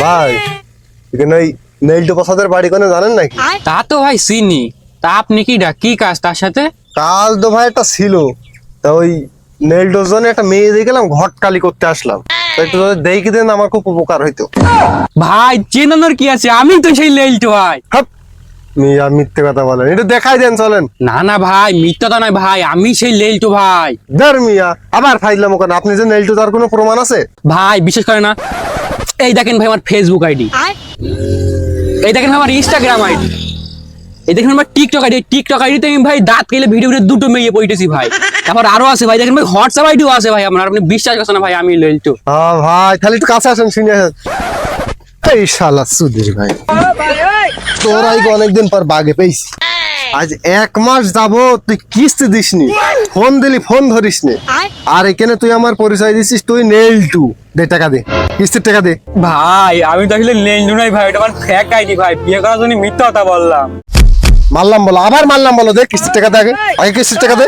ভাই এখানে ওই নেইলটো প্রসাদের বাড়ি কোনে জানেন নাকি? তা তো ভাই চিনি। তা আপনি কি কাজ তার সাথে? কাল তো ভাই একটা ছিল, তা ওই নেইলটোর জন্য একটা মেয়ে দিয়ে গেলাম, ঘটকালি করতে আসলাম। তা একটু যদি দেখি দেন আমার খুব উপকার হইতো। ভাই চেনানোর কি আছে, আমি তো সেই লেলটো ভাই। হাপ, মিয়া মিথ্যে কথা বলেন, একটু দেখাই দেন চলেন। না না ভাই, মিথ্যা তো নয় ভাই, আমি সেই লেলটো ভাই। ধর মিয়া আবার ফাইলাম ওখানে, আপনি যে নেইলটো তার কোনো প্রমাণ আছে? ভাই বিশেষ করে না, এই দেখেন ভাই আমার ফেসবুক আইডি, এই দেখেন ভাই আমার ইনস্টাগ্রাম আইডি, এই দেখেন আমার টিকটক আইডি। টিকটক আইডিতে আমি ভাই দাঁত কেলে ভিডিও দুটো মেয়ে পড়তেছি ভাই। তারপর আরো আছে ভাই, দেখেন ভাই হোয়াটসঅ্যাপ আইডিও আছে ভাই আমার। আপনি বিশ্বাস করছেন না ভাই আমি লেলটো। হ্যাঁ ভাই, তাহলে একটু কাছে আসেন, শুনে আসেন। এই শালা সুধীর ভাই, তোরাই অনেকদিন পর বাগে পেয়েছি। আজ 1 মাস যাবো তুই কিস্তি দিসনি, ফোন দিলি ফোন ধরিস নি, আর এখানে তুই আমার পরিচয় দিছিস তুই নেইলটু। দে টাকা দে, কিস্তির টাকা দে। ভাই আমি তো আসলে লেলটো নাই ভাই, এটা আমার ফেক আইডি ভাই, বিয়ে করার জন্য মিথ্যা কথা বললাম। মারলাম বলো, আবার মারলাম বলো, দে কিস্তির টাকা দে, আগে কিস্তির টাকা দে।